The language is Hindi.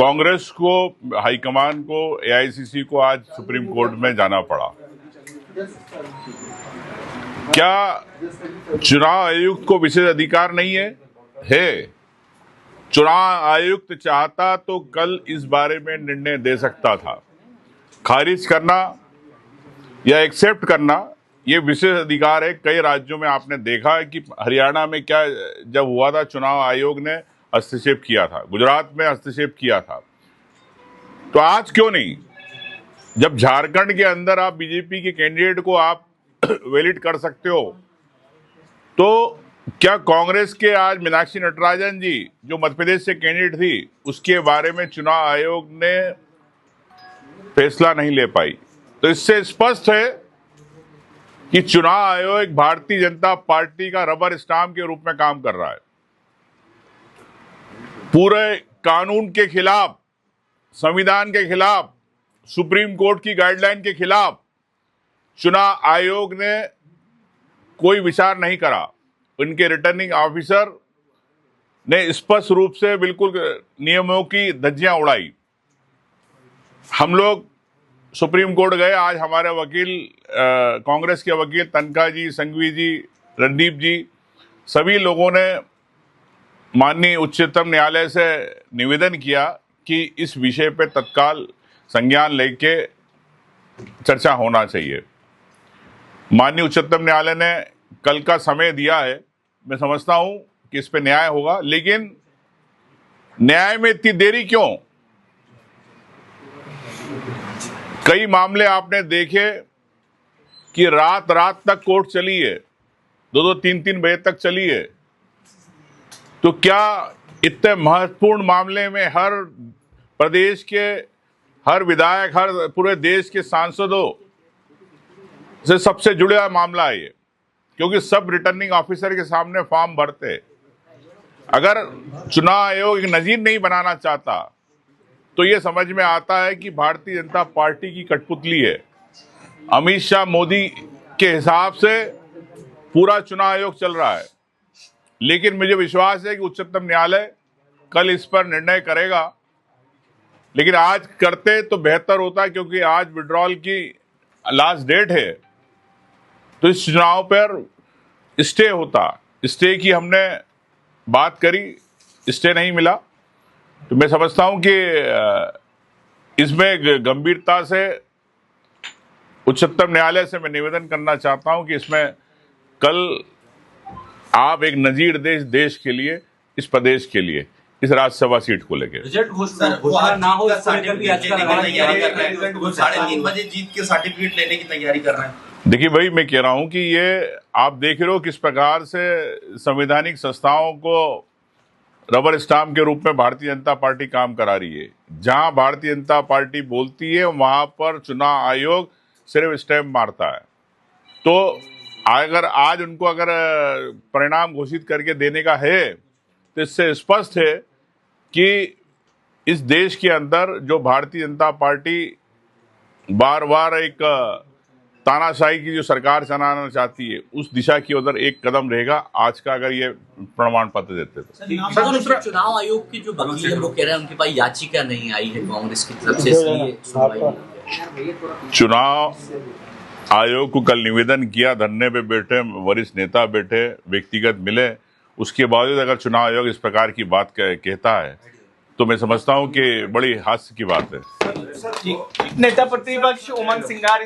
कांग्रेस को, हाईकमान को, एआईसीसी को आज सुप्रीम कोर्ट में जाना पड़ा। क्या चुनाव आयुक्त को विशेष अधिकार नहीं है? चुनाव आयुक्त चाहता तो कल इस बारे में निर्णय दे सकता था। खारिज करना या एक्सेप्ट करना ये विशेष अधिकार है। कई राज्यों में आपने देखा है कि हरियाणा में क्या जब हुआ था, चुनाव आयोग ने हस्तक्षेप किया था, गुजरात में हस्तक्षेप किया था, तो आज क्यों नहीं? जब झारखंड के अंदर आप बीजेपी के कैंडिडेट को आप वैलिड कर सकते हो, तो क्या कांग्रेस के आज मीनाक्षी नटराजन जी जो मध्य प्रदेश से कैंडिडेट थी, उसके बारे में चुनाव आयोग ने फैसला नहीं ले पाई? तो इससे स्पष्ट है कि चुनाव आयोग एक भारतीय जनता पार्टी का रबर स्टाम्प के रूप में काम कर रहा है। पूरे कानून के खिलाफ, संविधान के खिलाफ, सुप्रीम कोर्ट की गाइडलाइन के खिलाफ चुनाव आयोग ने कोई विचार नहीं करा। उनके रिटर्निंग ऑफिसर ने स्पष्ट रूप से बिल्कुल नियमों की धज्जियां उड़ाई। हम लोग सुप्रीम कोर्ट गए। आज हमारे वकील, कांग्रेस के वकील तनखा जी, संघवी जी, रणदीप जी, सभी लोगों ने माननीय उच्चतम न्यायालय से निवेदन किया कि इस विषय पे तत्काल संज्ञान लेके चर्चा होना चाहिए। माननीय उच्चतम न्यायालय ने कल का समय दिया है। मैं समझता हूं कि इस पे न्याय होगा, लेकिन न्याय में इतनी देरी क्यों? कई मामले आपने देखे कि रात रात तक कोर्ट चली है, 2-2, 3-3 बजे तक चली है। तो क्या इतने महत्वपूर्ण मामले में हर प्रदेश के हर विधायक, हर पूरे देश के सांसदों से सबसे जुड़ा मामला है ये, क्योंकि सब रिटर्निंग ऑफिसर के सामने फॉर्म भरते। अगर चुनाव आयोग एक नजीर नहीं बनाना चाहता तो ये समझ में आता है कि भारतीय जनता पार्टी की कठपुतली है। अमित शाह, मोदी के हिसाब से पूरा चुनाव आयोग चल रहा है। लेकिन मुझे विश्वास है कि उच्चतम न्यायालय कल इस पर निर्णय करेगा, लेकिन आज करते तो बेहतर होता, क्योंकि आज विड्रॉल की लास्ट डेट है। तो इस चुनाव पर स्टे होता। स्टे की हमने बात करी, स्टे नहीं मिला। तो मैं समझता हूं कि इसमें गंभीरता से उच्चतम न्यायालय से मैं निवेदन करना चाहता हूं कि इसमें कल आप एक नजीर देश के लिए, इस प्रदेश के लिए, इस राज्यसभा सीट को लेकर रिजल्ट घोषणा ना हो, 3:30 बजे जीत के सर्टिफिकेट लेने की तैयारी कर रहे हैं। देखिए भाई, मैं कह रहा हूं कि ये आप देख रहे हो किस प्रकार से संवैधानिक संस्थाओं को रबर स्टाम्प के रूप में भारतीय जनता पार्टी काम करा रही है। जहां भारतीय जनता पार्टी बोलती है वहां पर चुनाव आयोग सिर्फ स्टैम्प मारता है। तो अगर आज उनको अगर परिणाम घोषित करके देने का है, तो इससे स्पष्ट है कि इस देश के अंदर जो भारतीय जनता पार्टी बार बार एक तानाशाही की जो सरकार चलाना चाहती है, उस दिशा की उधर एक कदम रहेगा आज का, अगर ये प्रमाण पत्र देते तो। चुनाव आयोग की जो वकील है वो कह रहे हैं उनके पास याचिका नहीं आई है कांग्रेस की तरफ से, इसलिए सुनवाई। चुनाव आयोग को कल निवेदन किया, धरने पे बैठे वरिष्ठ नेता बैठे, व्यक्तिगत मिले, उसके बावजूद अगर चुनाव आयोग इस प्रकार की बात कहता है तो मैं समझता हूं कि बड़ी हास्य की बात है। नेता प्रतिपक्ष उमंग सिंगार